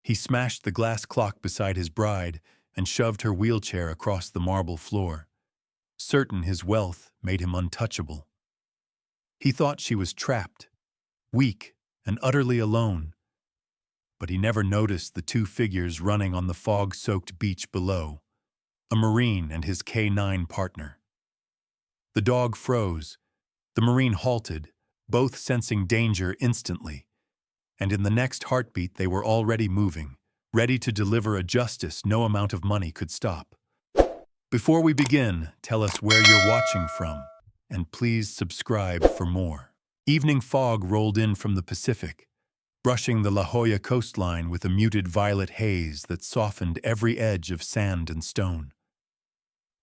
He smashed the glass clock beside his bride and shoved her wheelchair across the marble floor, certain his wealth made him untouchable. He thought she was trapped, weak, and utterly alone, but he never noticed the two figures running on the fog-soaked beach below, a Marine and his K9 partner. The dog froze. The Marine halted, both sensing danger instantly, and in the next heartbeat they were already moving, ready to deliver a justice no amount of money could stop. Before we begin, tell us where you're watching from, and please subscribe for more. Evening fog rolled in from the Pacific, brushing the La Jolla coastline with a muted violet haze that softened every edge of sand and stone.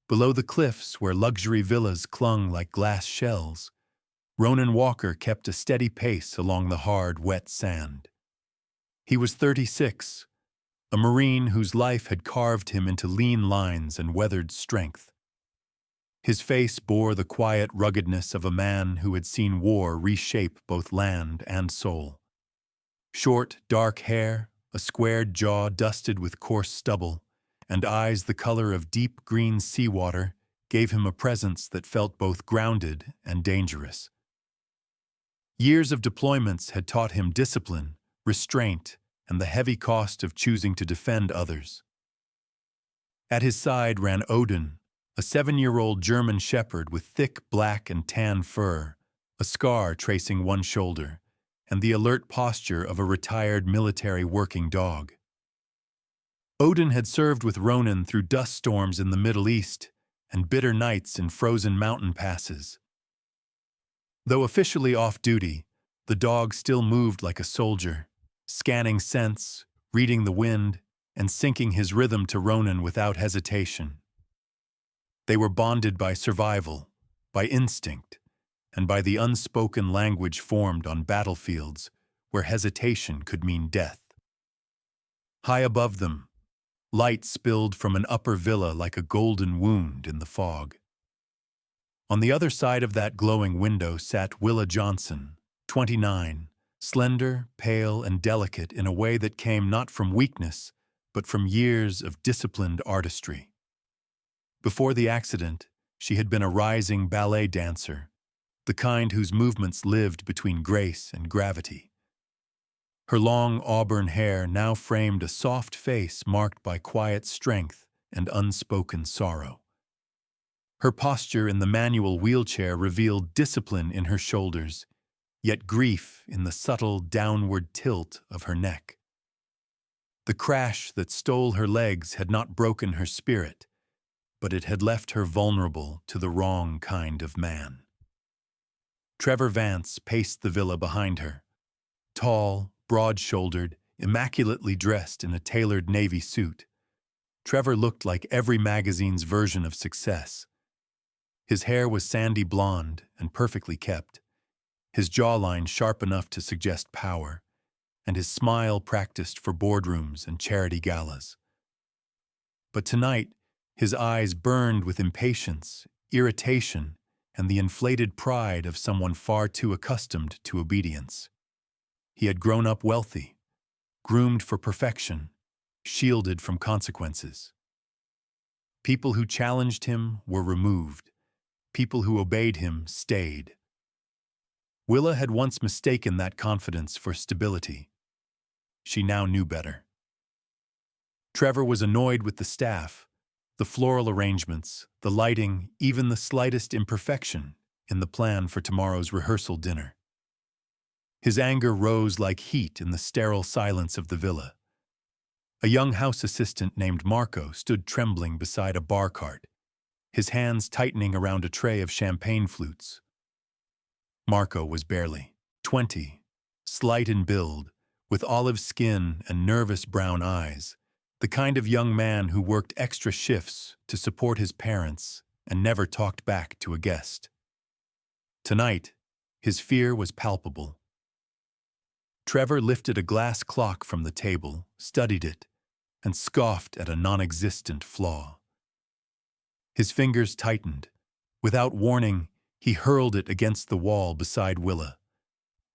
Below the cliffs, where luxury villas clung like glass shells, Ronan Walker kept a steady pace along the hard, wet sand. He was 36, a Marine whose life had carved him into lean lines and weathered strength. His face bore the quiet ruggedness of a man who had seen war reshape both land and soul. Short, dark hair, a squared jaw dusted with coarse stubble, and eyes the color of deep green seawater gave him a presence that felt both grounded and dangerous. Years of deployments had taught him discipline, restraint, and the heavy cost of choosing to defend others. At his side ran Odin, a 7-year-old German shepherd with thick black and tan fur, a scar tracing one shoulder, and the alert posture of a retired military working dog. Odin had served with Ronan through dust storms in the Middle East and bitter nights in frozen mountain passes. Though officially off-duty, the dog still moved like a soldier, scanning scents, reading the wind, and syncing his rhythm to Ronan without hesitation. They were bonded by survival, by instinct, and by the unspoken language formed on battlefields where hesitation could mean death. High above them, light spilled from an upper villa like a golden wound in the fog. On the other side of that glowing window sat Willa Johnson, 29, slender, pale, and delicate in a way that came not from weakness, but from years of disciplined artistry. Before the accident, she had been a rising ballet dancer, the kind whose movements lived between grace and gravity. Her long auburn hair now framed a soft face marked by quiet strength and unspoken sorrow. Her posture in the manual wheelchair revealed discipline in her shoulders, yet grief in the subtle downward tilt of her neck. The crash that stole her legs had not broken her spirit, but it had left her vulnerable to the wrong kind of man. Trevor Vance paced the villa behind her, tall, broad-shouldered, immaculately dressed in a tailored navy suit. Trevor looked like every magazine's version of success. His hair was sandy blonde and perfectly kept, his jawline sharp enough to suggest power, and his smile practiced for boardrooms and charity galas. But tonight, his eyes burned with impatience, irritation, and the inflated pride of someone far too accustomed to obedience. He had grown up wealthy, groomed for perfection, shielded from consequences. People who challenged him were removed. People who obeyed him stayed. Willa had once mistaken that confidence for stability. She now knew better. Trevor was annoyed with the staff, the floral arrangements, the lighting, even the slightest imperfection in the plan for tomorrow's rehearsal dinner. His anger rose like heat in the sterile silence of the villa. A young house assistant named Marco stood trembling beside a bar cart, his hands tightening around a tray of champagne flutes. Marco was barely 20, slight in build, with olive skin and nervous brown eyes, the kind of young man who worked extra shifts to support his parents and never talked back to a guest. Tonight, his fear was palpable. Trevor lifted a glass clock from the table, studied it, and scoffed at a non-existent flaw. His fingers tightened. Without warning, he hurled it against the wall beside Willa.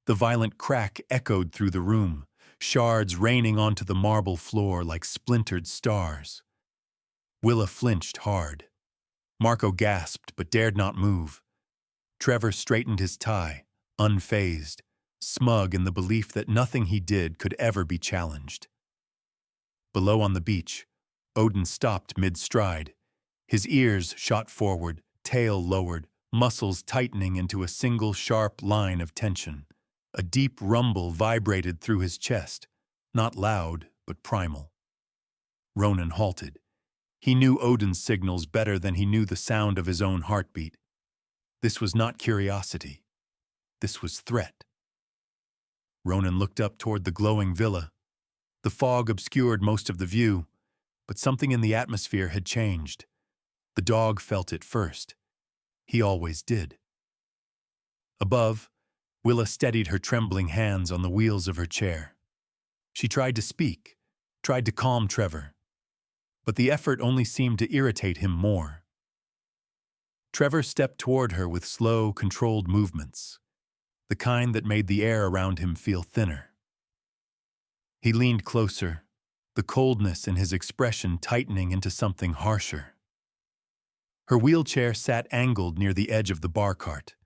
The violent crack echoed through the room, shards raining onto the marble floor like splintered stars. Willa flinched hard. Marco gasped but dared not move. Trevor straightened his tie, unfazed, smug in the belief that nothing he did could ever be challenged. Below on the beach, Odin stopped mid-stride. His ears shot forward, tail lowered, muscles tightening into a single sharp line of tension. A deep rumble vibrated through his chest, not loud, but primal. Ronan halted. He knew Odin's signals better than he knew the sound of his own heartbeat. This was not curiosity. This was threat. Ronan looked up toward the glowing villa. The fog obscured most of the view, but something in the atmosphere had changed. The dog felt it first. He always did. Above, Willa steadied her trembling hands on the wheels of her chair. She tried to speak, tried to calm Trevor, but the effort only seemed to irritate him more. Trevor stepped toward her with slow, controlled movements, the kind that made the air around him feel thinner. He leaned closer, the coldness in his expression tightening into something harsher. Her wheelchair sat angled near the edge of the bar cart.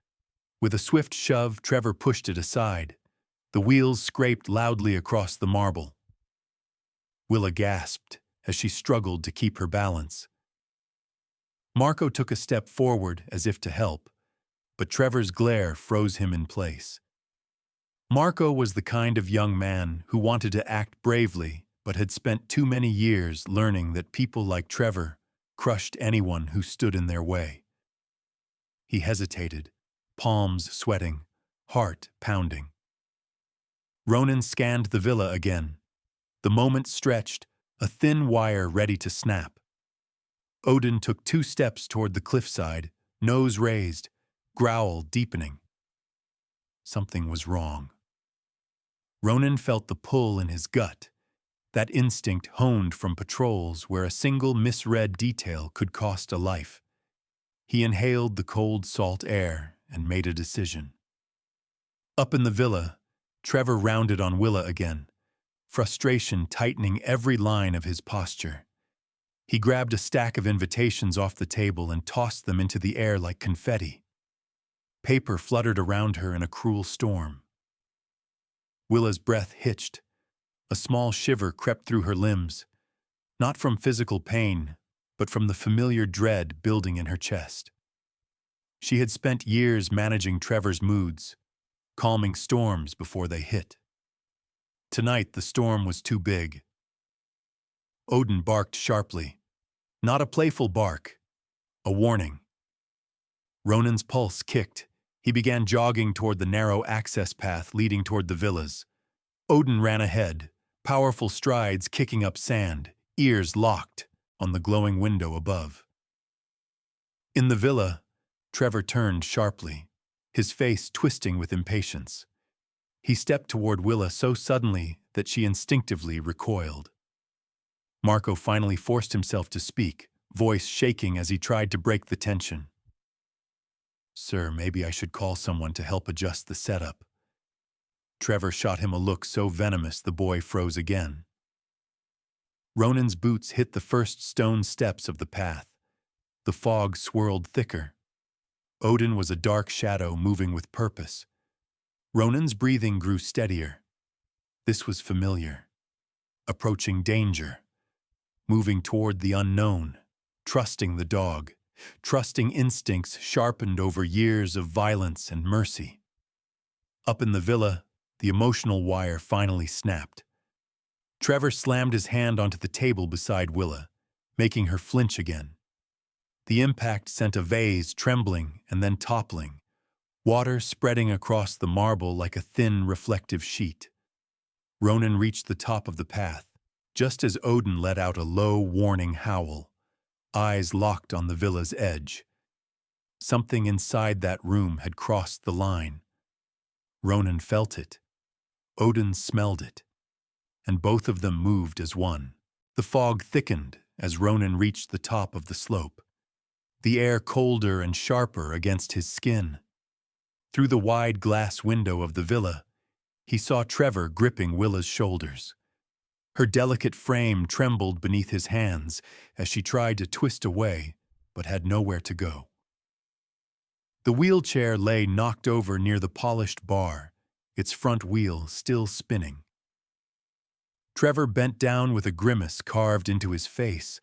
With a swift shove, Trevor pushed it aside. The wheels scraped loudly across the marble. Willa gasped as she struggled to keep her balance. Marco took a step forward as if to help, but Trevor's glare froze him in place. Marco was the kind of young man who wanted to act bravely but had spent too many years learning that people like Trevor crushed anyone who stood in their way. He hesitated, palms sweating, heart pounding. Ronan scanned the villa again. The moment stretched, a thin wire ready to snap. Odin took 2 steps toward the cliffside, nose raised, growl deepening. Something was wrong. Ronan felt the pull in his gut, that instinct honed from patrols where a single misread detail could cost a life. He inhaled the cold, salt air and made a decision. Up in the villa, Trevor rounded on Willa again, frustration tightening every line of his posture. He grabbed a stack of invitations off the table and tossed them into the air like confetti. Paper fluttered around her in a cruel storm. Willa's breath hitched. A small shiver crept through her limbs, not from physical pain, but from the familiar dread building in her chest. She had spent years managing Trevor's moods, calming storms before they hit. Tonight the storm was too big. Odin barked sharply. Not a playful bark, a warning. Ronan's pulse kicked. He began jogging toward the narrow access path leading toward the villas. Odin ran ahead, powerful strides kicking up sand, ears locked on the glowing window above. In the villa, Trevor turned sharply, his face twisting with impatience. He stepped toward Willa so suddenly that she instinctively recoiled. Marco finally forced himself to speak, voice shaking as he tried to break the tension. "Sir, maybe I should call someone to help adjust the setup." Trevor shot him a look so venomous the boy froze again. Ronan's boots hit the first stone steps of the path. The fog swirled thicker. Odin was a dark shadow moving with purpose. Ronan's breathing grew steadier. This was familiar. Approaching danger. Moving toward the unknown. Trusting the dog. Trusting instincts sharpened over years of violence and mercy. Up in the villa, the emotional wire finally snapped. Trevor slammed his hand onto the table beside Willa, making her flinch again. The impact sent a vase trembling and then toppling, water spreading across the marble like a thin, reflective sheet. Ronan reached the top of the path, just as Odin let out a low, warning howl, eyes locked on the villa's edge. Something inside that room had crossed the line. Ronan felt it. Odin smelled it. And both of them moved as one. The fog thickened as Ronan reached the top of the slope, the air colder and sharper against his skin. Through the wide glass window of the villa, he saw Trevor gripping Willa's shoulders. Her delicate frame trembled beneath his hands as she tried to twist away, but had nowhere to go. The wheelchair lay knocked over near the polished bar, its front wheel still spinning. Trevor bent down with a grimace carved into his face,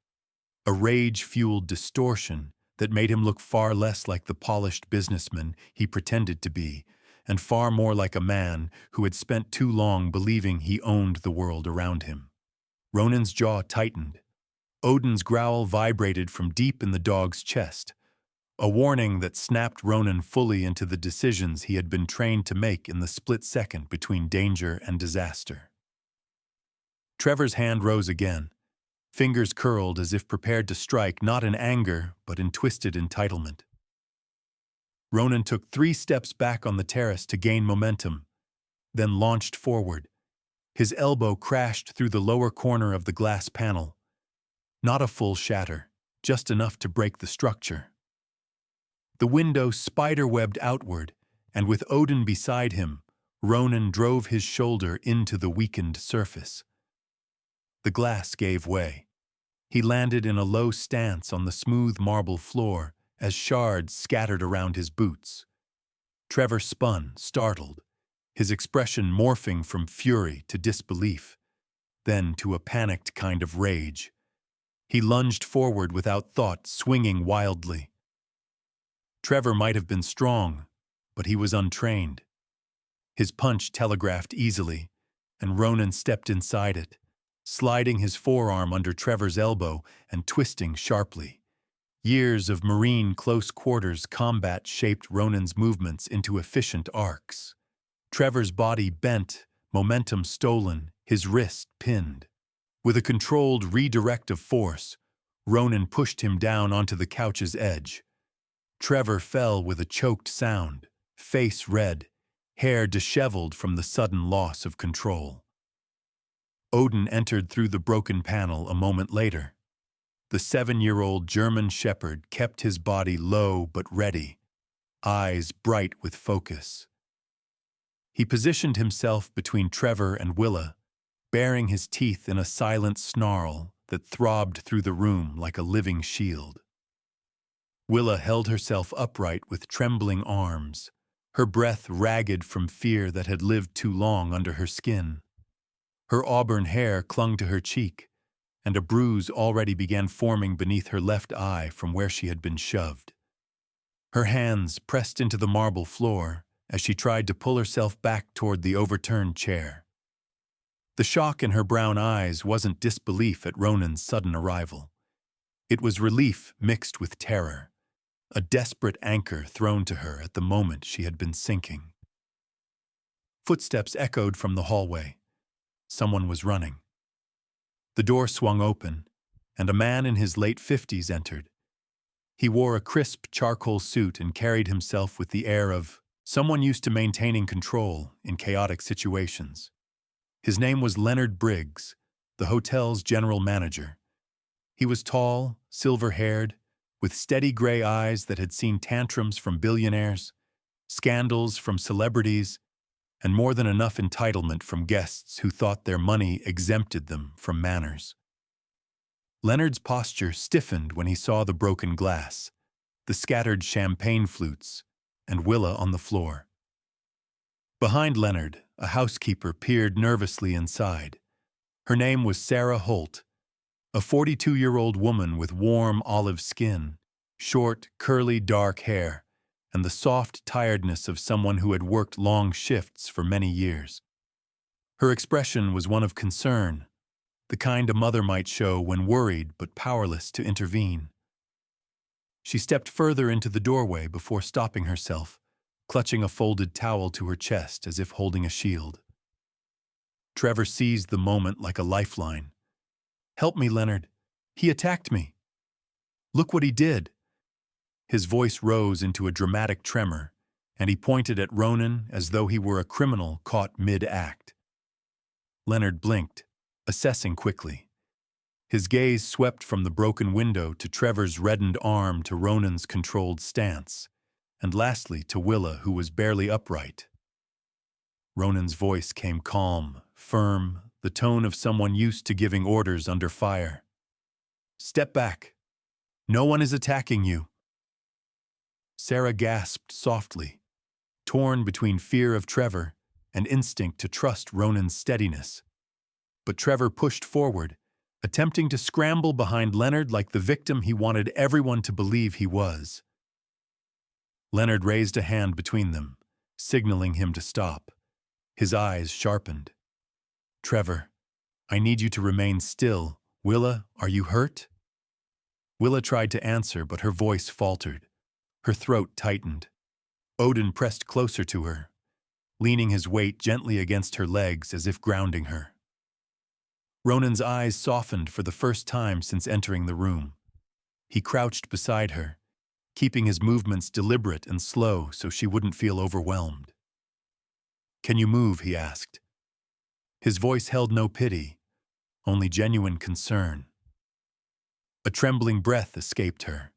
a rage-fueled distortion that made him look far less like the polished businessman he pretended to be, and far more like a man who had spent too long believing he owned the world around him. Ronan's jaw tightened. Odin's growl vibrated from deep in the dog's chest, a warning that snapped Ronan fully into the decisions he had been trained to make in the split second between danger and disaster. Trevor's hand rose again, fingers curled as if prepared to strike not in anger but in twisted entitlement. Ronan took 3 steps back on the terrace to gain momentum, then launched forward. His elbow crashed through the lower corner of the glass panel. Not a full shatter, just enough to break the structure. The window spider-webbed outward, and with Odin beside him, Ronan drove his shoulder into the weakened surface. The glass gave way. He landed in a low stance on the smooth marble floor as shards scattered around his boots. Trevor spun, startled, his expression morphing from fury to disbelief, then to a panicked kind of rage. He lunged forward without thought, swinging wildly. Trevor might have been strong, but he was untrained. His punch telegraphed easily, and Ronan stepped inside it, sliding his forearm under Trevor's elbow and twisting sharply. Years of marine close-quarters combat shaped Ronan's movements into efficient arcs. Trevor's body bent, momentum stolen, his wrist pinned. With a controlled redirect of force, Ronan pushed him down onto the couch's edge. Trevor fell with a choked sound, face red, hair disheveled from the sudden loss of control. Odin entered through the broken panel a moment later. The 7-year-old German shepherd kept his body low but ready, eyes bright with focus. He positioned himself between Trevor and Willa, baring his teeth in a silent snarl that throbbed through the room like a living shield. Willa held herself upright with trembling arms, her breath ragged from fear that had lived too long under her skin. Her auburn hair clung to her cheek, and a bruise already began forming beneath her left eye from where she had been shoved. Her hands pressed into the marble floor as she tried to pull herself back toward the overturned chair. The shock in her brown eyes wasn't disbelief at Ronan's sudden arrival. It was relief mixed with terror, a desperate anchor thrown to her at the moment she had been sinking. Footsteps echoed from the hallway. Someone was running. The door swung open, and a man in his late 50s entered. He wore a crisp charcoal suit and carried himself with the air of someone used to maintaining control in chaotic situations. His name was Leonard Briggs, the hotel's general manager. He was tall, silver-haired, with steady gray eyes that had seen tantrums from billionaires, scandals from celebrities, and more than enough entitlement from guests who thought their money exempted them from manners. Leonard's posture stiffened when he saw the broken glass, the scattered champagne flutes, and Willa on the floor. Behind Leonard, a housekeeper peered nervously inside. Her name was Sarah Holt, a 42-year-old woman with warm olive skin, short, curly, dark hair, and the soft tiredness of someone who had worked long shifts for many years. Her expression was one of concern, the kind a mother might show when worried but powerless to intervene. She stepped further into the doorway before stopping herself, clutching a folded towel to her chest as if holding a shield. Trevor seized the moment like a lifeline. "Help me, Leonard. He attacked me. Look what he did." His voice rose into a dramatic tremor, and he pointed at Ronan as though he were a criminal caught mid-act. Leonard blinked, assessing quickly. His gaze swept from the broken window to Trevor's reddened arm to Ronan's controlled stance, and lastly to Willa, who was barely upright. Ronan's voice came calm, firm, the tone of someone used to giving orders under fire. "Step back. No one is attacking you." Sarah gasped softly, torn between fear of Trevor and instinct to trust Ronan's steadiness. But Trevor pushed forward, attempting to scramble behind Leonard like the victim he wanted everyone to believe he was. Leonard raised a hand between them, signaling him to stop. His eyes sharpened. "Trevor, I need you to remain still. Willa, are you hurt?" Willa tried to answer, but her voice faltered. Her throat tightened. Odin pressed closer to her, leaning his weight gently against her legs as if grounding her. Ronan's eyes softened for the first time since entering the room. He crouched beside her, keeping his movements deliberate and slow so she wouldn't feel overwhelmed. "Can you move?" he asked. His voice held no pity, only genuine concern. A trembling breath escaped her.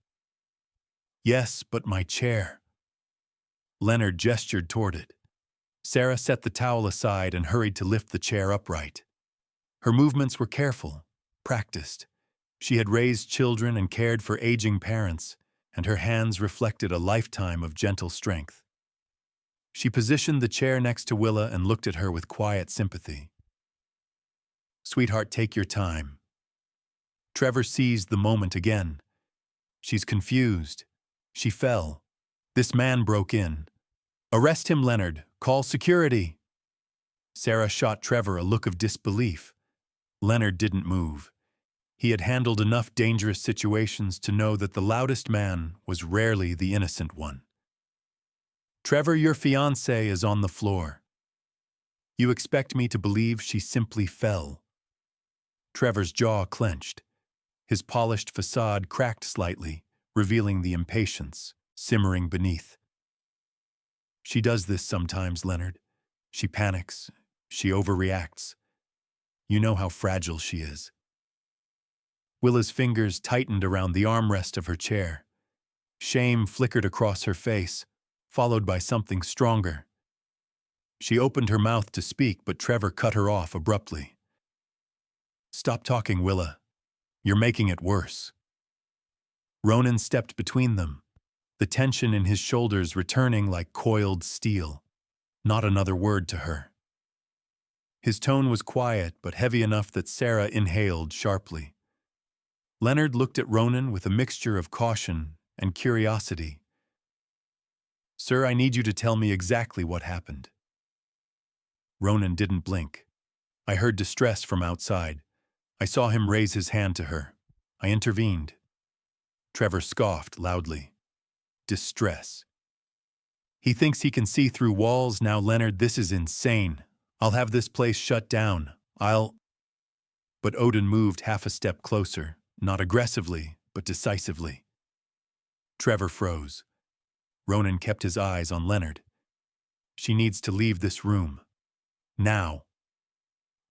"Yes, but my chair." Leonard gestured toward it. Sarah set the towel aside and hurried to lift the chair upright. Her movements were careful, practiced. She had raised children and cared for aging parents, and her hands reflected a lifetime of gentle strength. She positioned the chair next to Willa and looked at her with quiet sympathy. "Sweetheart, take your time." Trevor seized the moment again. "She's confused. She fell. This man broke in. Arrest him, Leonard. Call security." Sarah shot Trevor a look of disbelief. Leonard didn't move. He had handled enough dangerous situations to know that the loudest man was rarely the innocent one. "Trevor, your fiancé is on the floor. You expect me to believe she simply fell?" Trevor's jaw clenched. His polished facade cracked slightly, revealing the impatience simmering beneath. "She does this sometimes, Leonard. She panics. She overreacts. You know how fragile she is." Willa's fingers tightened around the armrest of her chair. Shame flickered across her face, followed by something stronger. She opened her mouth to speak, but Trevor cut her off abruptly. "Stop talking, Willa. You're making it worse." Ronan stepped between them, the tension in his shoulders returning like coiled steel. Not another word to her. His tone was quiet but heavy enough that Sarah inhaled sharply. Leonard looked at Ronan with a mixture of caution and curiosity. "Sir, I need you to tell me exactly what happened." Ronan didn't blink. "I heard distress from outside. I saw him raise his hand to her. I intervened." Trevor scoffed loudly. "Distress. He thinks he can see through walls now, Leonard. This is insane. I'll have this place shut down. But Odin moved half a step closer, not aggressively, but decisively. Trevor froze. Ronan kept his eyes on Leonard. "She needs to leave this room. Now."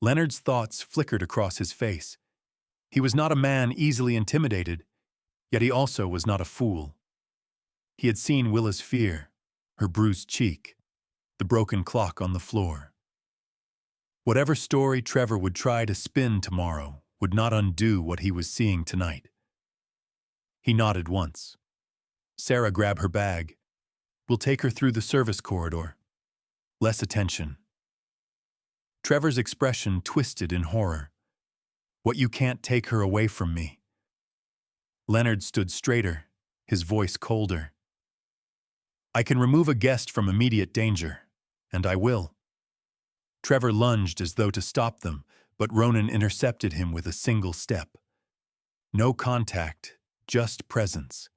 Leonard's thoughts flickered across his face. He was not a man easily intimidated, yet he also was not a fool. He had seen Willa's fear, her bruised cheek, the broken clock on the floor. Whatever story Trevor would try to spin tomorrow would not undo what he was seeing tonight. He nodded once. "Sarah, grab her bag. We'll take her through the service corridor. Less attention." Trevor's expression twisted in horror. "What, you can't take her away from me?" Leonard stood straighter, his voice colder. "I can remove a guest from immediate danger, and I will." Trevor lunged as though to stop them, but Ronan intercepted him with a single step. No contact, just presence.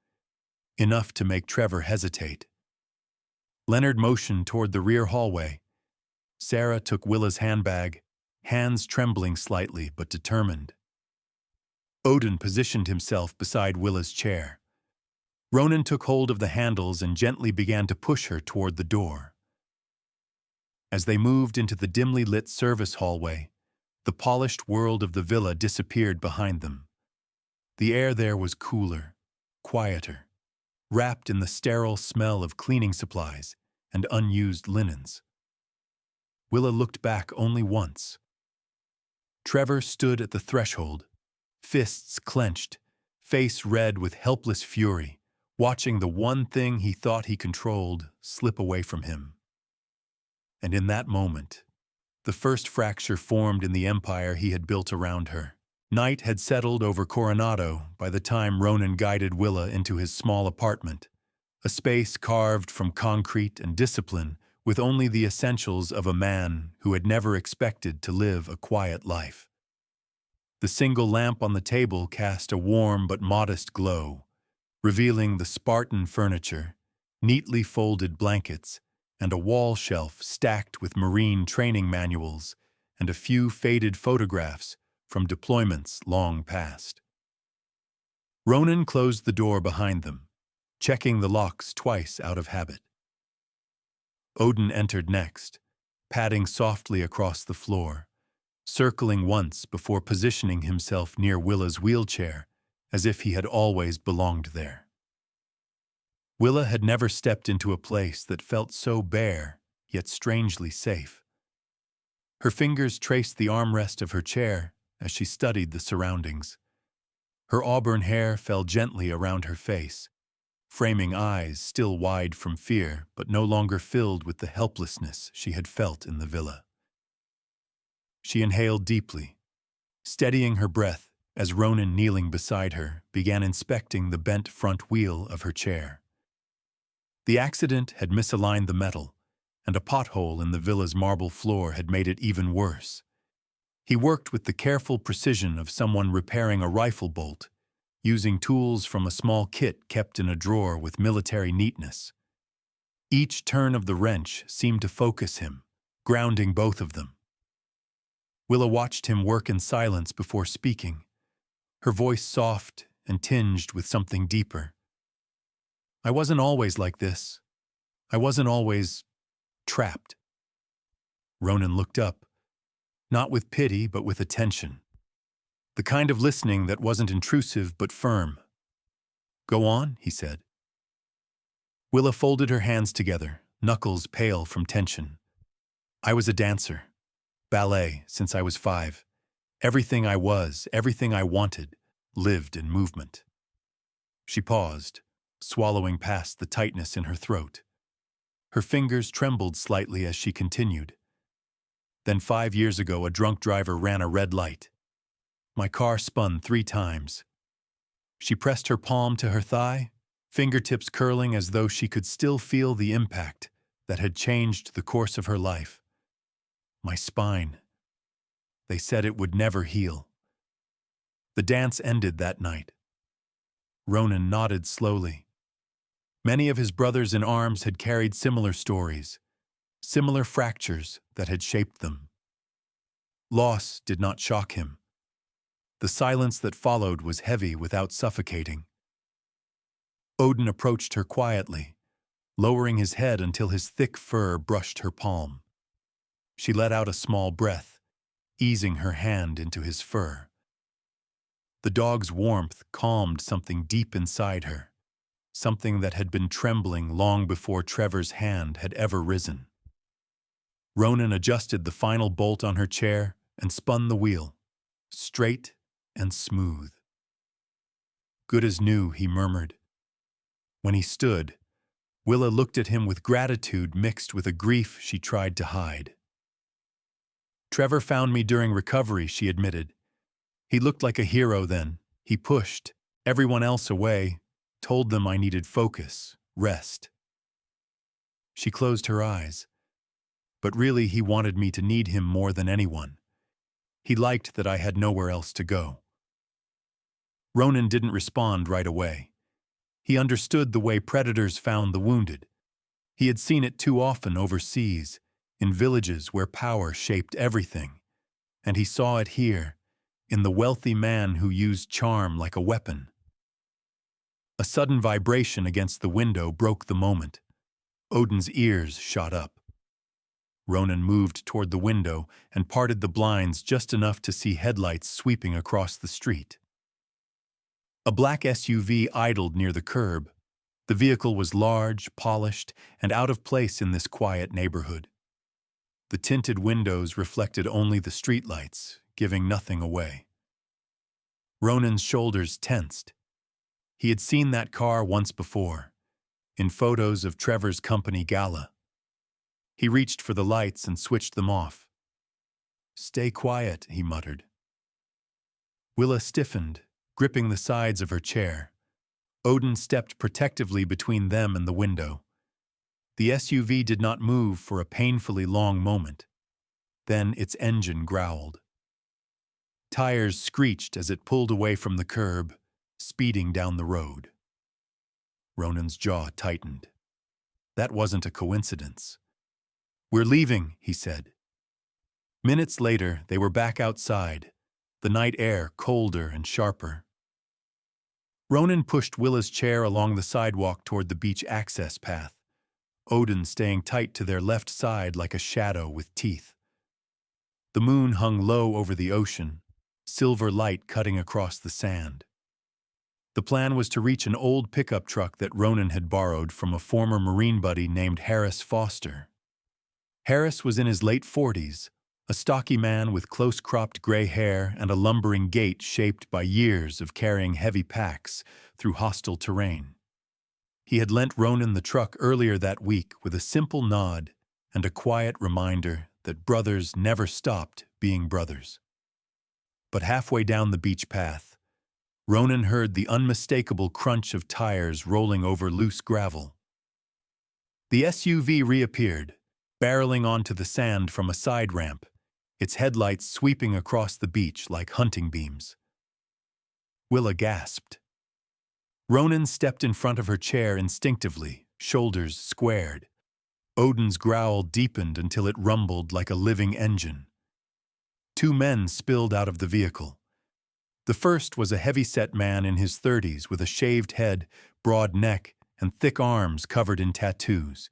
Enough to make Trevor hesitate. Leonard motioned toward the rear hallway. Sarah took Willa's handbag, hands trembling slightly but determined. Odin positioned himself beside Willa's chair. Ronan took hold of the handles and gently began to push her toward the door. As they moved into the dimly lit service hallway, the polished world of the villa disappeared behind them. The air there was cooler, quieter, wrapped in the sterile smell of cleaning supplies and unused linens. Willa looked back only once. Trevor stood at the threshold, fists clenched, face red with helpless fury, watching the one thing he thought he controlled slip away from him. And in that moment, the first fracture formed in the empire he had built around her. Night had settled over Coronado by the time Ronan guided Willa into his small apartment, a space carved from concrete and discipline with only the essentials of a man who had never expected to live a quiet life. The single lamp on the table cast a warm but modest glow, revealing the Spartan furniture, neatly folded blankets, and a wall shelf stacked with Marine training manuals and a few faded photographs from deployments long past. Ronan closed the door behind them, checking the locks twice out of habit. Odin entered next, padding softly across the floor, circling once before positioning himself near Willa's wheelchair, as if he had always belonged there. Willa had never stepped into a place that felt so bare, yet strangely safe. Her fingers traced the armrest of her chair as she studied the surroundings. Her auburn hair fell gently around her face, framing eyes still wide from fear but no longer filled with the helplessness she had felt in the villa. She inhaled deeply, steadying her breath as Ronan, kneeling beside her, began inspecting the bent front wheel of her chair. The accident had misaligned the metal, and a pothole in the villa's marble floor had made it even worse. He worked with the careful precision of someone repairing a rifle bolt, using tools from a small kit kept in a drawer with military neatness. Each turn of the wrench seemed to focus him, grounding both of them. Willa watched him work in silence before speaking, her voice soft and tinged with something deeper. I wasn't always like this. I wasn't always trapped. Ronan looked up, not with pity but with attention. The kind of listening that wasn't intrusive but firm. Go on, he said. Willa folded her hands together, knuckles pale from tension. I was a dancer. Ballet since I was 5. Everything I was, everything I wanted, lived in movement. She paused, swallowing past the tightness in her throat. Her fingers trembled slightly as she continued. Then 5 years ago, a drunk driver ran a red light. My car spun 3 times. She pressed her palm to her thigh, fingertips curling as though she could still feel the impact that had changed the course of her life. My spine. They said it would never heal. The dance ended that night. Ronan nodded slowly. Many of his brothers in arms had carried similar stories, similar fractures that had shaped them. Loss did not shock him. The silence that followed was heavy without suffocating. Odin approached her quietly, lowering his head until his thick fur brushed her palm. She let out a small breath, easing her hand into his fur. The dog's warmth calmed something deep inside her, something that had been trembling long before Trevor's hand had ever risen. Ronan adjusted the final bolt on her chair and spun the wheel, straight and smooth. Good as new, he murmured. When he stood, Willa looked at him with gratitude mixed with a grief she tried to hide. Trevor found me during recovery, she admitted. He looked like a hero then. He pushed everyone else away, told them I needed focus, rest. She closed her eyes. But really, he wanted me to need him more than anyone. He liked that I had nowhere else to go. Ronan didn't respond right away. He understood the way predators found the wounded. He had seen it too often overseas, in villages where power shaped everything. And he saw it here, in the wealthy man who used charm like a weapon. A sudden vibration against the window broke the moment. Odin's ears shot up. Ronan moved toward the window and parted the blinds just enough to see headlights sweeping across the street. A black SUV idled near the curb. The vehicle was large, polished, and out of place in this quiet neighborhood. The tinted windows reflected only the streetlights, giving nothing away. Ronan's shoulders tensed. He had seen that car once before, in photos of Trevor's company gala. He reached for the lights and switched them off. "Stay quiet," he muttered. Willa stiffened, gripping the sides of her chair. Odin stepped protectively between them and the window. The SUV did not move for a painfully long moment. Then its engine growled. Tires screeched as it pulled away from the curb, speeding down the road. Ronan's jaw tightened. That wasn't a coincidence. "We're leaving," he said. Minutes later, they were back outside, the night air colder and sharper. Ronan pushed Willa's chair along the sidewalk toward the beach access path, Odin staying tight to their left side like a shadow with teeth. The moon hung low over the ocean, silver light cutting across the sand. The plan was to reach an old pickup truck that Ronan had borrowed from a former Marine buddy named Harris Foster. Harris was in his late 40s, a stocky man with close-cropped gray hair and a lumbering gait shaped by years of carrying heavy packs through hostile terrain. He had lent Ronan the truck earlier that week with a simple nod and a quiet reminder that brothers never stopped being brothers. But halfway down the beach path, Ronan heard the unmistakable crunch of tires rolling over loose gravel. The SUV reappeared, barreling onto the sand from a side ramp, its headlights sweeping across the beach like hunting beams. Willa gasped. Ronan stepped in front of her chair instinctively, shoulders squared. Odin's growl deepened until it rumbled like a living engine. Two men spilled out of the vehicle. The first was a heavy-set man in his 30s with a shaved head, broad neck, and thick arms covered in tattoos.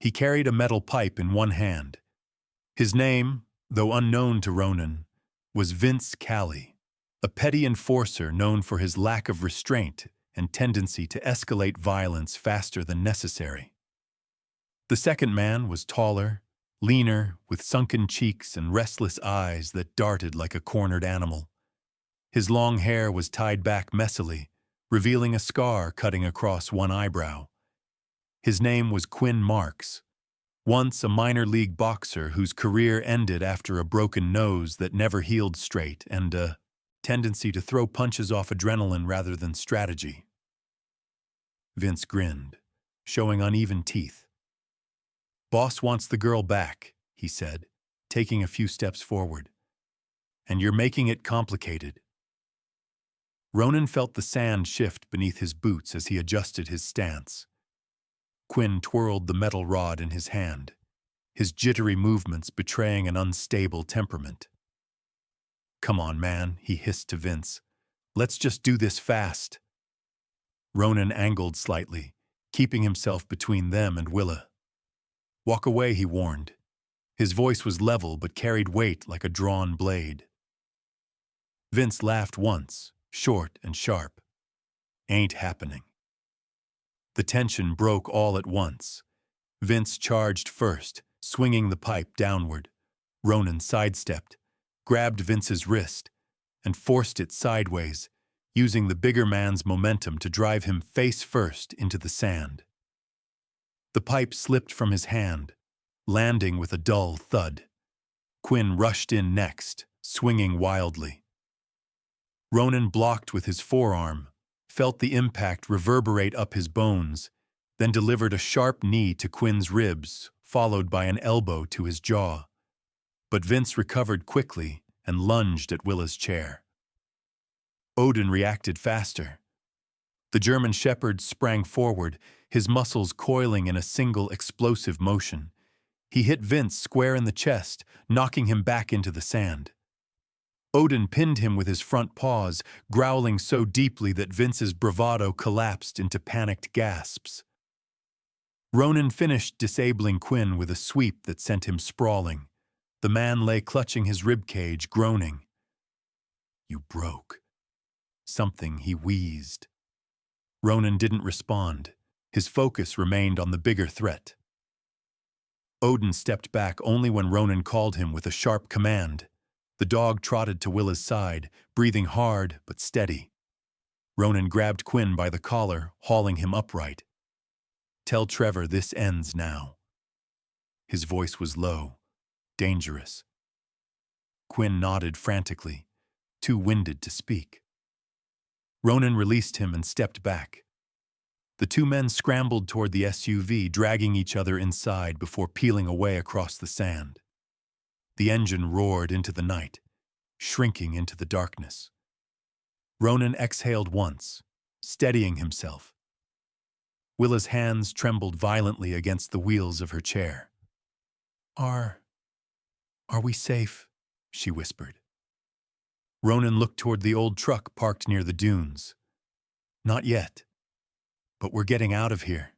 He carried a metal pipe in one hand. His name, though unknown to Ronan, was Vince Callie, a petty enforcer known for his lack of restraint and tendency to escalate violence faster than necessary. The second man was taller, leaner, with sunken cheeks and restless eyes that darted like a cornered animal. His long hair was tied back messily, revealing a scar cutting across one eyebrow. His name was Quinn Marks, once a minor league boxer whose career ended after a broken nose that never healed straight and a tendency to throw punches off adrenaline rather than strategy. Vince grinned, showing uneven teeth. "Boss wants the girl back," he said, taking a few steps forward. "And you're making it complicated." Ronan felt the sand shift beneath his boots as he adjusted his stance. Quinn twirled the metal rod in his hand, his jittery movements betraying an unstable temperament. "Come on, man," he hissed to Vince. "Let's just do this fast." Ronan angled slightly, keeping himself between them and Willa. "Walk away," he warned. His voice was level but carried weight like a drawn blade. Vince laughed once, short and sharp. "Ain't happening." The tension broke all at once. Vince charged first, swinging the pipe downward. Ronan sidestepped, grabbed Vince's wrist, and forced it sideways, using the bigger man's momentum to drive him face first into the sand. The pipe slipped from his hand, landing with a dull thud. Quinn rushed in next, swinging wildly. Ronan blocked with his forearm, felt the impact reverberate up his bones, then delivered a sharp knee to Quinn's ribs, followed by an elbow to his jaw. But Vince recovered quickly and lunged at Willa's chair. Odin reacted faster. The German shepherd sprang forward, his muscles coiling in a single explosive motion. He hit Vince square in the chest, knocking him back into the sand. Odin pinned him with his front paws, growling so deeply that Vince's bravado collapsed into panicked gasps. Ronan finished disabling Quinn with a sweep that sent him sprawling. The man lay clutching his ribcage, groaning. "You broke." Something, he wheezed. Ronan didn't respond. His focus remained on the bigger threat. Odin stepped back only when Ronan called him with a sharp command. The dog trotted to Willa's side, breathing hard but steady. Ronan grabbed Quinn by the collar, hauling him upright. "Tell Trevor this ends now." His voice was low, dangerous. Quinn nodded frantically, too winded to speak. Ronan released him and stepped back. The two men scrambled toward the SUV, dragging each other inside before peeling away across the sand. The engine roared into the night, shrinking into the darkness. Ronan exhaled once, steadying himself. Willa's hands trembled violently against the wheels of her chair. Are we safe?" she whispered. Ronan looked toward the old truck parked near the dunes. "Not yet, but we're getting out of here."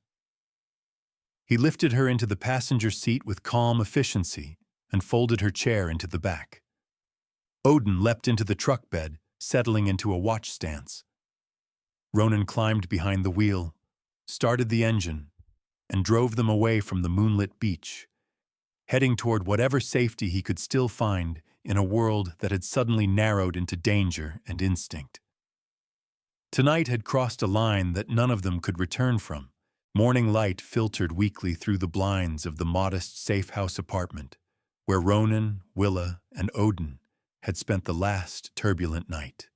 He lifted her into the passenger seat with calm efficiency and folded her chair into the back. Odin leapt into the truck bed, settling into a watch stance. Ronan climbed behind the wheel, started the engine, and drove them away from the moonlit beach, heading toward whatever safety he could still find in a world that had suddenly narrowed into danger and instinct. Tonight had crossed a line that none of them could return from. Morning light filtered weakly through the blinds of the modest safe house apartment, where Ronan, Willa, and Odin had spent the last turbulent night.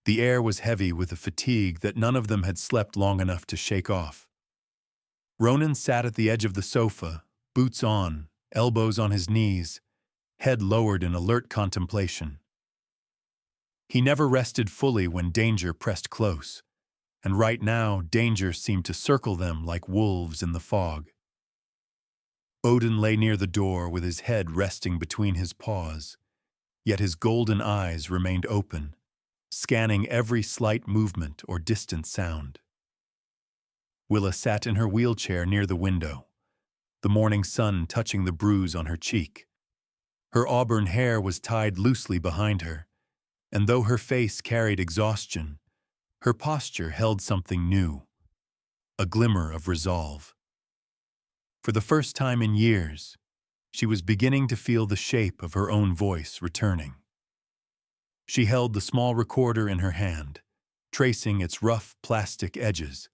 The air was heavy with a fatigue that none of them had slept long enough to shake off. Ronan sat at the edge of the sofa, boots on, elbows on his knees, head lowered in alert contemplation. He never rested fully when danger pressed close, and right now danger seemed to circle them like wolves in the fog. Odin lay near the door with his head resting between his paws, yet his golden eyes remained open, scanning every slight movement or distant sound. Willa sat in her wheelchair near the window, the morning sun touching the bruise on her cheek. Her auburn hair was tied loosely behind her, and though her face carried exhaustion, her posture held something new, a glimmer of resolve. For the first time in years, she was beginning to feel the shape of her own voice returning. She held the small recorder in her hand, tracing its rough plastic edges.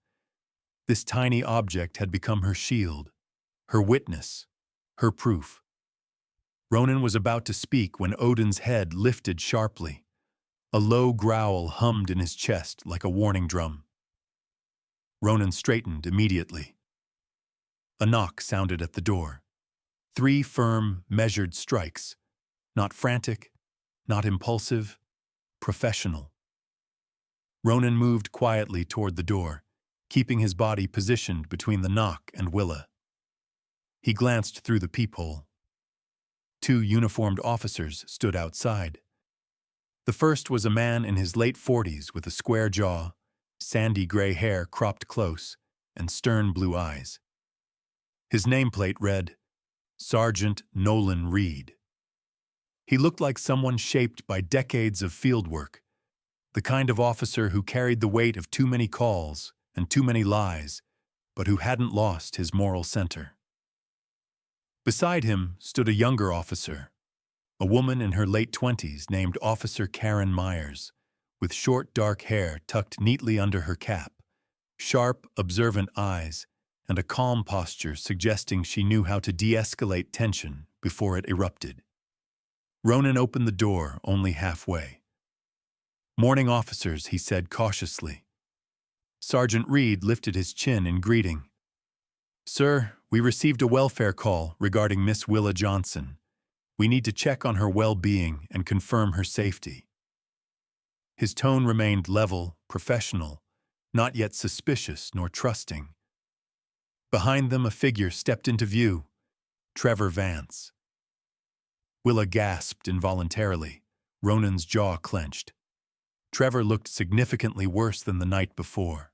This tiny object had become her shield, her witness, her proof. Ronan was about to speak when Odin's head lifted sharply. A low growl hummed in his chest like a warning drum. Ronan straightened immediately. A knock sounded at the door. 3 firm, measured strikes. Not frantic, not impulsive, professional. Ronan moved quietly toward the door, keeping his body positioned between the knock and Willa. He glanced through the peephole. 2 uniformed officers stood outside. The first was a man in his late 40s with a square jaw, sandy gray hair cropped close, and stern blue eyes. His nameplate read, Sergeant Nolan Reed. He looked like someone shaped by decades of fieldwork, the kind of officer who carried the weight of too many calls and too many lies, but who hadn't lost his moral center. Beside him stood a younger officer, a woman in her late 20s named Officer Karen Myers, with short dark hair tucked neatly under her cap, sharp, observant eyes, and a calm posture suggesting she knew how to de-escalate tension before it erupted. Ronan opened the door only halfway. "Morning, officers," he said cautiously. Sergeant Reed lifted his chin in greeting. "Sir, we received a welfare call regarding Miss Willa Johnson. We need to check on her well-being and confirm her safety." His tone remained level, professional, not yet suspicious nor trusting. Behind them, a figure stepped into view, Trevor Vance. Willa gasped involuntarily. Ronan's jaw clenched. Trevor looked significantly worse than the night before.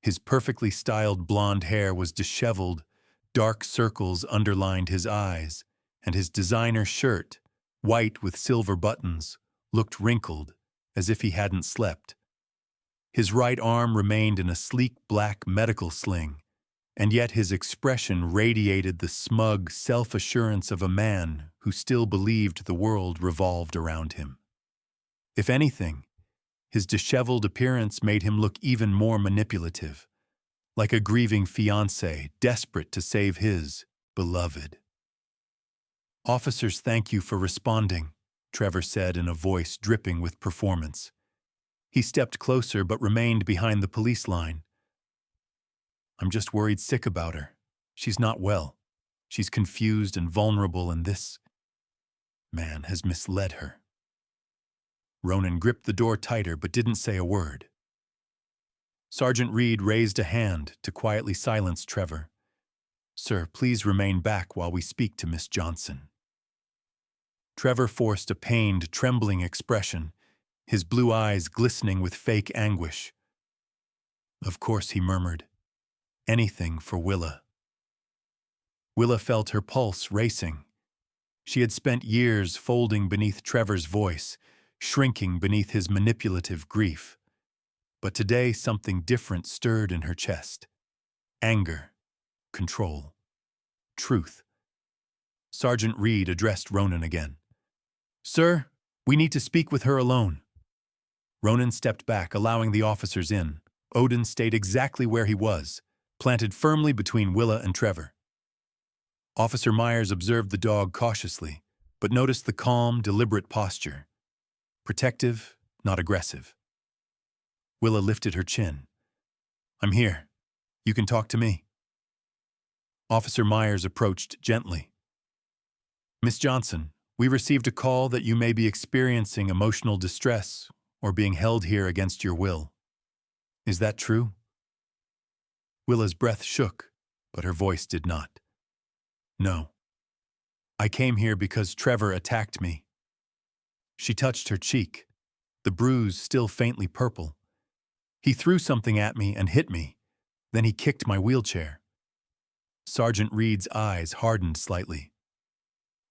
His perfectly styled blonde hair was disheveled, dark circles underlined his eyes, and his designer shirt, white with silver buttons, looked wrinkled, as if he hadn't slept. His right arm remained in a sleek black medical sling, and yet his expression radiated the smug self-assurance of a man who still believed the world revolved around him. If anything, his disheveled appearance made him look even more manipulative, like a grieving fiancé desperate to save his beloved. "Officers, thank you for responding," Trevor said in a voice dripping with performance. He stepped closer but remained behind the police line. "I'm just worried sick about her. She's not well. She's confused and vulnerable, and this man has misled her." Ronan gripped the door tighter but didn't say a word. Sergeant Reed raised a hand to quietly silence Trevor. "Sir, please remain back while we speak to Miss Johnson." Trevor forced a pained, trembling expression, his blue eyes glistening with fake anguish. "Of course," he murmured. "Anything for Willa." Willa felt her pulse racing. She had spent years folding beneath Trevor's voice, shrinking beneath his manipulative grief. But today something different stirred in her chest. Anger, control, truth. Sergeant Reed addressed Ronan again. "Sir, we need to speak with her alone." Ronan stepped back, allowing the officers in. Odin stayed exactly where he was, planted firmly between Willa and Trevor. Officer Myers observed the dog cautiously, but noticed the calm, deliberate posture. Protective, not aggressive. Willa lifted her chin. "I'm here. You can talk to me." Officer Myers approached gently. "Miss Johnson, we received a call that you may be experiencing emotional distress or being held here against your will. Is that true?" Willa's breath shook, but her voice did not. "No. I came here because Trevor attacked me." She touched her cheek, the bruise still faintly purple. "He threw something at me and hit me. Then he kicked my wheelchair." Sergeant Reed's eyes hardened slightly.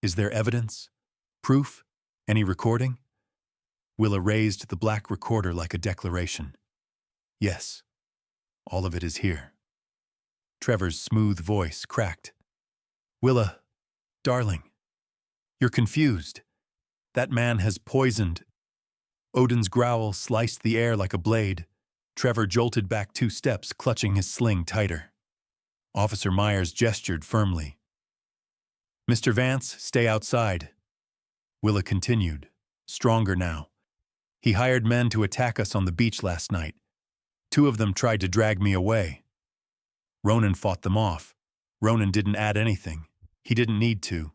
"Is there evidence? Proof? Any recording?" Willa raised the black recorder like a declaration. "Yes, all of it is here." Trevor's smooth voice cracked. "Willa, darling, you're confused. That man has poisoned." Odin's growl sliced the air like a blade. Trevor jolted back 2 steps, clutching his sling tighter. Officer Myers gestured firmly. "Mr. Vance, stay outside." Willa continued, stronger now. "He hired men to attack us on the beach last night. 2 of them tried to drag me away. Ronan fought them off. Ronan didn't add anything. He didn't need to.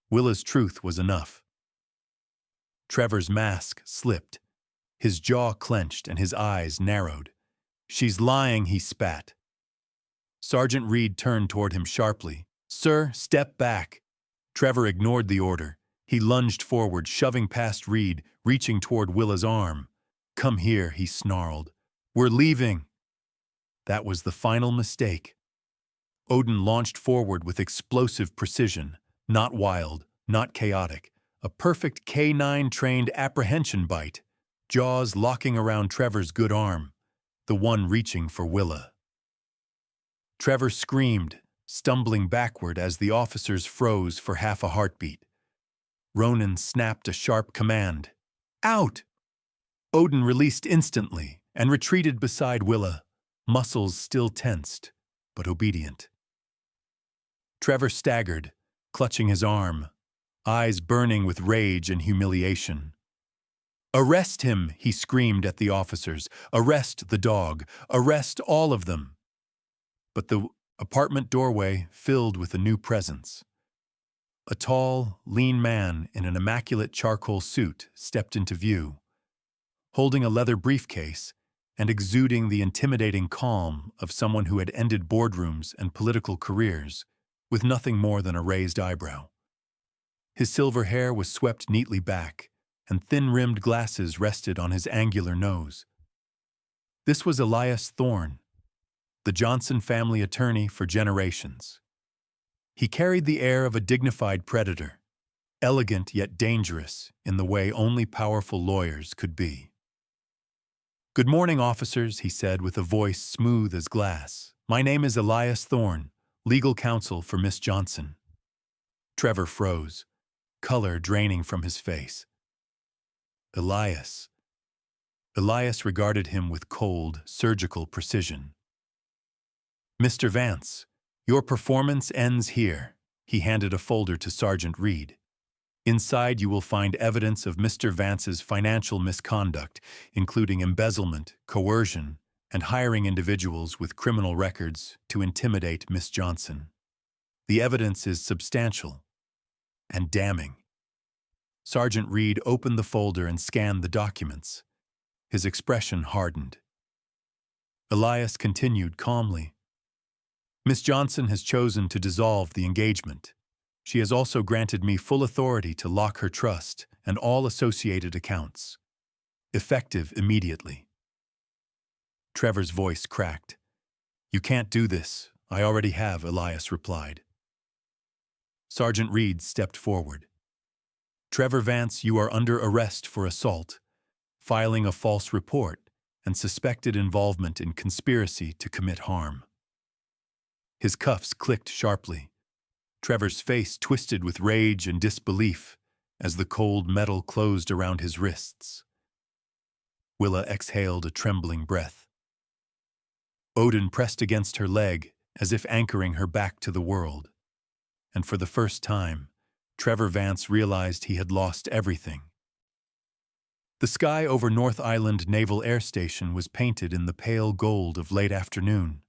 Willa's truth was enough." Trevor's mask slipped. His jaw clenched and his eyes narrowed. "She's lying," he spat. Sergeant Reed turned toward him sharply. "Sir, step back." Trevor ignored the order. He lunged forward, shoving past Reed, reaching toward Willa's arm. "Come here," he snarled. "We're leaving." That was the final mistake. Odin launched forward with explosive precision, not wild, not chaotic. A perfect K9-trained apprehension bite, jaws locking around Trevor's good arm, the one reaching for Willa. Trevor screamed, stumbling backward as the officers froze for half a heartbeat. Ronan snapped a sharp command. "Out!" Odin released instantly and retreated beside Willa, muscles still tensed, but obedient. Trevor staggered, clutching his arm, eyes burning with rage and humiliation. "Arrest him!" he screamed at the officers. "Arrest the dog! Arrest all of them!" But the apartment doorway filled with a new presence. A tall, lean man in an immaculate charcoal suit stepped into view, holding a leather briefcase and exuding the intimidating calm of someone who had ended boardrooms and political careers with nothing more than a raised eyebrow. His silver hair was swept neatly back, and thin-rimmed glasses rested on his angular nose. This was Elias Thorne, the Johnson family attorney for generations. He carried the air of a dignified predator, elegant yet dangerous in the way only powerful lawyers could be. "Good morning, officers," he said with a voice smooth as glass. "My name is Elias Thorne, legal counsel for Miss Johnson." Trevor froze, color draining from his face. Elias. Elias regarded him with cold, surgical precision. "Mr. Vance, your performance ends here." He handed a folder to Sergeant Reed. "Inside you will find evidence of Mr. Vance's financial misconduct, including embezzlement, coercion, and hiring individuals with criminal records to intimidate Miss Johnson. The evidence is substantial and damning." Sergeant Reed opened the folder and scanned the documents. His expression hardened. Elias continued calmly. "Miss Johnson has chosen to dissolve the engagement. She has also granted me full authority to lock her trust and all associated accounts, effective immediately." Trevor's voice cracked. "You can't do this. I already have," Elias replied. Sergeant Reed stepped forward. "Trevor Vance, you are under arrest for assault, filing a false report, and suspected involvement in conspiracy to commit harm." His cuffs clicked sharply. Trevor's face twisted with rage and disbelief as the cold metal closed around his wrists. Willa exhaled a trembling breath. Odin pressed against her leg as if anchoring her back to the world. And for the first time, Trevor Vance realized he had lost everything. The sky over North Island Naval Air Station was painted in the pale gold of late afternoon,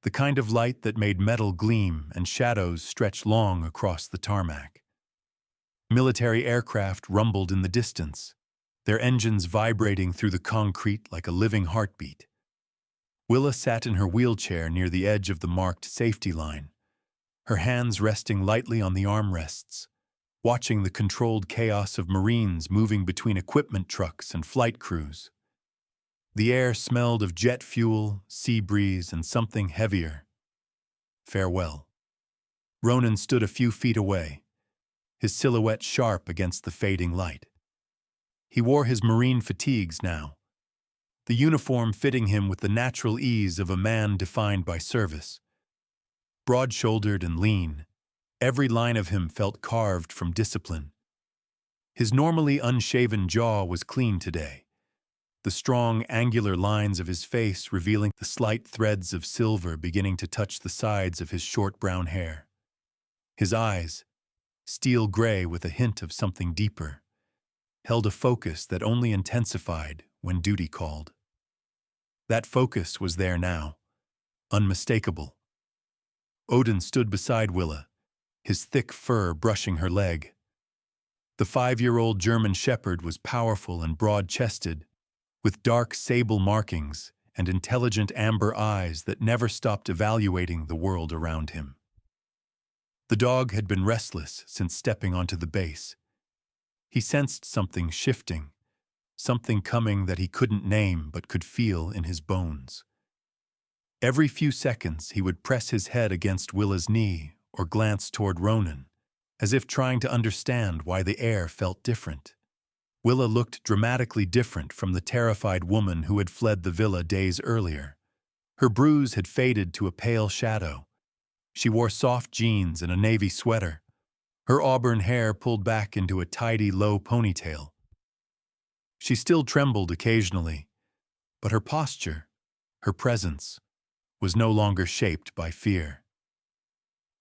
the kind of light that made metal gleam and shadows stretch long across the tarmac. Military aircraft rumbled in the distance, their engines vibrating through the concrete like a living heartbeat. Willa sat in her wheelchair near the edge of the marked safety line, her hands resting lightly on the armrests, watching the controlled chaos of Marines moving between equipment trucks and flight crews. The air smelled of jet fuel, sea breeze, and something heavier. Farewell. Ronan stood a few feet away, his silhouette sharp against the fading light. He wore his Marine fatigues now, the uniform fitting him with the natural ease of a man defined by service. Broad-shouldered and lean, every line of him felt carved from discipline. His normally unshaven jaw was clean today, the strong, angular lines of his face revealing the slight threads of silver beginning to touch the sides of his short brown hair. His eyes, steel gray with a hint of something deeper, held a focus that only intensified when duty called. That focus was there now, unmistakable. Odin stood beside Willa, his thick fur brushing her leg. The 5-year-old German shepherd was powerful and broad-chested, with dark sable markings and intelligent amber eyes that never stopped evaluating the world around him. The dog had been restless since stepping onto the base. He sensed something shifting, something coming that he couldn't name but could feel in his bones. Every few seconds he would press his head against Willa's knee or glance toward Ronan, as if trying to understand why the air felt different. Willa looked dramatically different from the terrified woman who had fled the villa days earlier. Her bruise had faded to a pale shadow. She wore soft jeans and a navy sweater, her auburn hair pulled back into a tidy, low ponytail. She still trembled occasionally, but her posture, her presence, was no longer shaped by fear.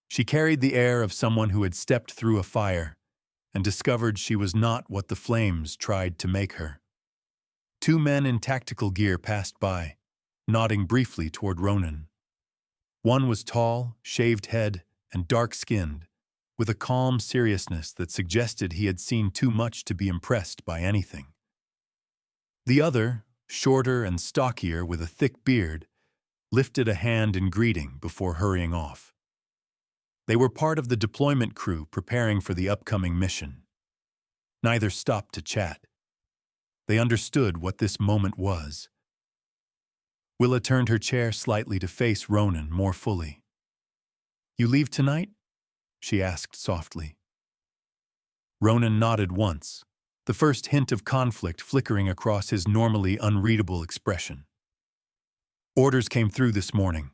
She carried the air of someone who had stepped through a fire and discovered she was not what the flames tried to make her. 2 men in tactical gear passed by, nodding briefly toward Ronan. One was tall, shaved head, and dark-skinned, with a calm seriousness that suggested he had seen too much to be impressed by anything. The other, shorter and stockier with a thick beard, lifted a hand in greeting before hurrying off. They were part of the deployment crew preparing for the upcoming mission. Neither stopped to chat. They understood what this moment was. Willa turned her chair slightly to face Ronan more fully. "You leave tonight?" she asked softly. Ronan nodded once, the first hint of conflict flickering across his normally unreadable expression. Orders came through this morning.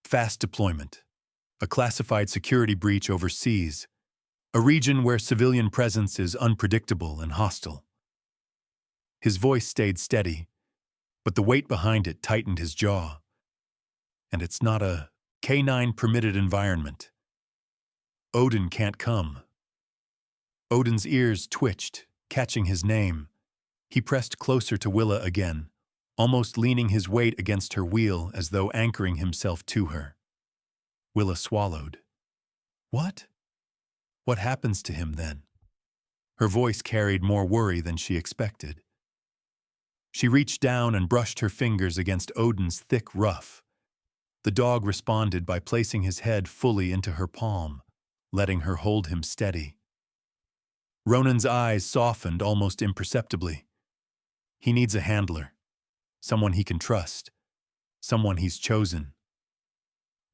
Fast deployment. A classified security breach overseas. A region where civilian presence is unpredictable and hostile. His voice stayed steady, but the weight behind it tightened his jaw. And it's not a K9-permitted environment. Odin can't come. Odin's ears twitched, catching his name. He pressed closer to Willa again, almost leaning his weight against her wheel as though anchoring himself to her. Willa swallowed. What? What happens to him then? Her voice carried more worry than she expected. She reached down and brushed her fingers against Odin's thick ruff. The dog responded by placing his head fully into her palm, letting her hold him steady. Ronan's eyes softened almost imperceptibly. He needs a handler, someone he can trust, someone he's chosen.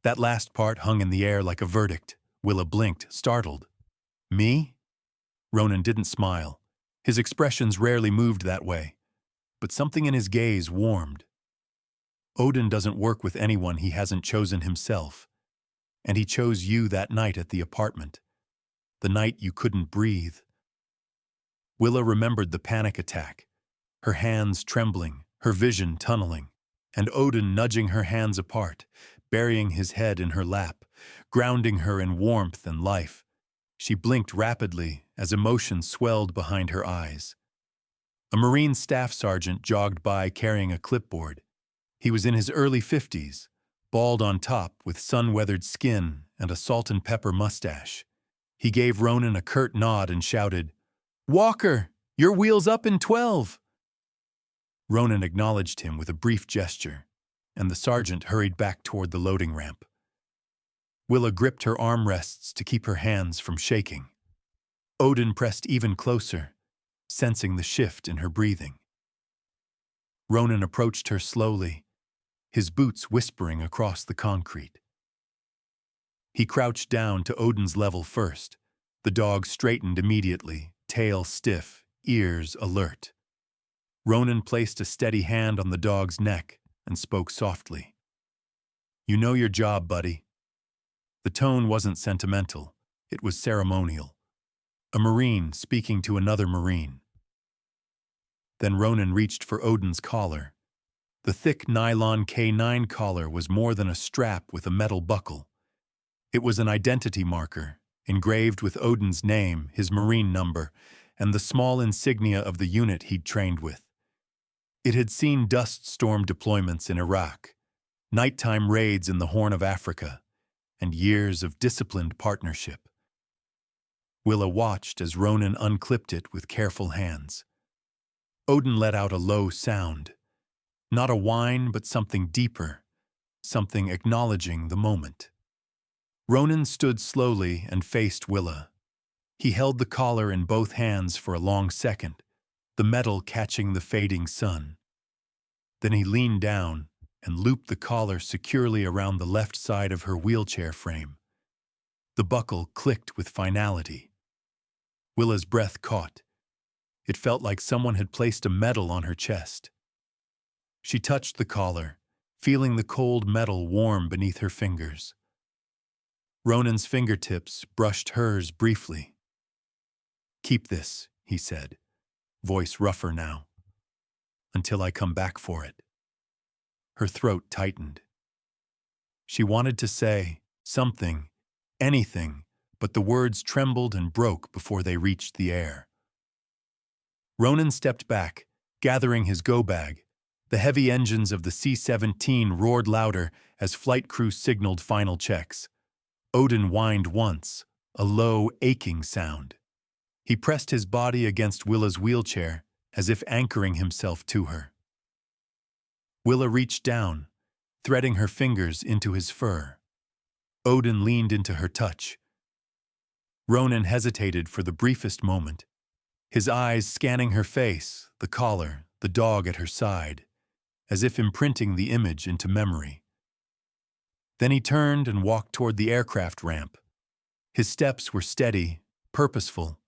That last part hung in the air like a verdict. Willa blinked, startled. Me? Ronan didn't smile. His expressions rarely moved that way, but something in his gaze warmed. Odin doesn't work with anyone he hasn't chosen himself, and he chose you that night at the apartment, the night you couldn't breathe. Willa remembered the panic attack, her hands trembling, her vision tunneling, and Odin nudging her hands apart, burying his head in her lap, grounding her in warmth and life. She blinked rapidly as emotion swelled behind her eyes. A Marine staff sergeant jogged by carrying a clipboard. He was in his early 50s, bald on top with sun-weathered skin and a salt and pepper mustache. He gave Ronan a curt nod and shouted, "Walker, your wheel's up in 12!" Ronan acknowledged him with a brief gesture, and the sergeant hurried back toward the loading ramp. Willa gripped her armrests to keep her hands from shaking. Odin pressed even closer, sensing the shift in her breathing. Ronan approached her slowly, his boots whispering across the concrete. He crouched down to Odin's level first. The dog straightened immediately, tail stiff, ears alert. Ronan placed a steady hand on the dog's neck and spoke softly. "You know your job, buddy." The tone wasn't sentimental, it was ceremonial. A Marine speaking to another Marine. Then Ronan reached for Odin's collar. The thick nylon K9 collar was more than a strap with a metal buckle. It was an identity marker, engraved with Odin's name, his Marine number, and the small insignia of the unit he'd trained with. It had seen dust storm deployments in Iraq, nighttime raids in the Horn of Africa, and years of disciplined partnership. Willa watched as Ronan unclipped it with careful hands. Odin let out a low sound. Not a whine, but something deeper, something acknowledging the moment. Ronan stood slowly and faced Willa. He held the collar in both hands for a long second, the metal catching the fading sun. Then he leaned down and looped the collar securely around the left side of her wheelchair frame. The buckle clicked with finality. Willa's breath caught. It felt like someone had placed a medal on her chest. She touched the collar, feeling the cold metal warm beneath her fingers. Ronan's fingertips brushed hers briefly. "Keep this," he said, voice rougher now, "until I come back for it." Her throat tightened. She wanted to say something, anything, but the words trembled and broke before they reached the air. Ronan stepped back, gathering his go-bag. The heavy engines of the C-17 roared louder as flight crew signaled final checks. Odin whined once, a low, aching sound. He pressed his body against Willa's wheelchair, as if anchoring himself to her. Willa reached down, threading her fingers into his fur. Odin leaned into her touch. Ronan hesitated for the briefest moment, his eyes scanning her face, the collar, the dog at her side, as if imprinting the image into memory. Then he turned and walked toward the aircraft ramp. His steps were steady, purposeful,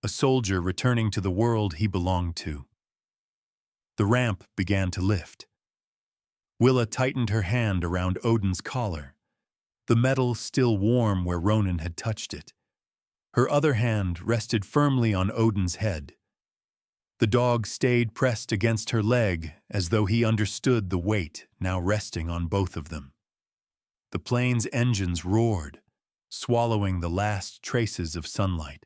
a soldier returning to the world he belonged to. The ramp began to lift. Willa tightened her hand around Odin's collar, the metal still warm where Ronan had touched it. Her other hand rested firmly on Odin's head. The dog stayed pressed against her leg as though he understood the weight now resting on both of them. The plane's engines roared, swallowing the last traces of sunlight.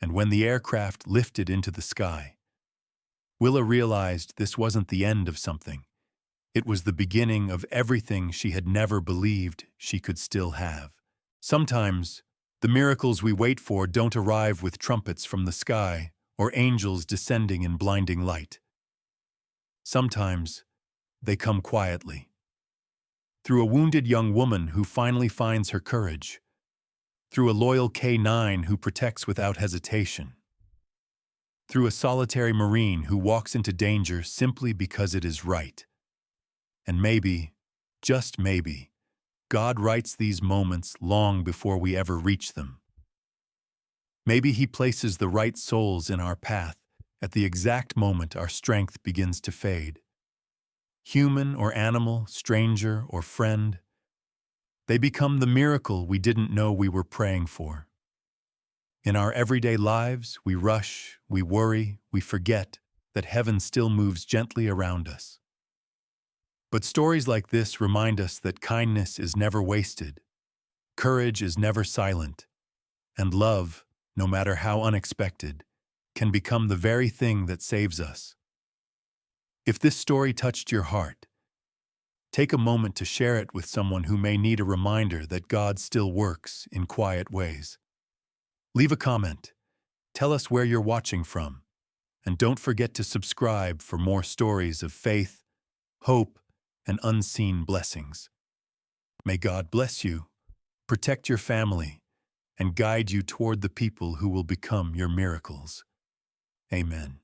And when the aircraft lifted into the sky, Willa realized this wasn't the end of something. It was the beginning of everything she had never believed she could still have. Sometimes, the miracles we wait for don't arrive with trumpets from the sky or angels descending in blinding light. Sometimes, they come quietly. Through a wounded young woman who finally finds her courage. Through a loyal K-9 who protects without hesitation. Through a solitary Marine who walks into danger simply because it is right. And maybe, just maybe, God writes these moments long before we ever reach them. Maybe He places the right souls in our path at the exact moment our strength begins to fade. Human or animal, stranger or friend, they become the miracle we didn't know we were praying for. In our everyday lives, we rush, we worry, we forget that heaven still moves gently around us. But stories like this remind us that kindness is never wasted, courage is never silent, and love, no matter how unexpected, can become the very thing that saves us. If this story touched your heart, take a moment to share it with someone who may need a reminder that God still works in quiet ways. Leave a comment, tell us where you're watching from, and don't forget to subscribe for more stories of faith, hope, and unseen blessings. May God bless you, protect your family, and guide you toward the people who will become your miracles. Amen.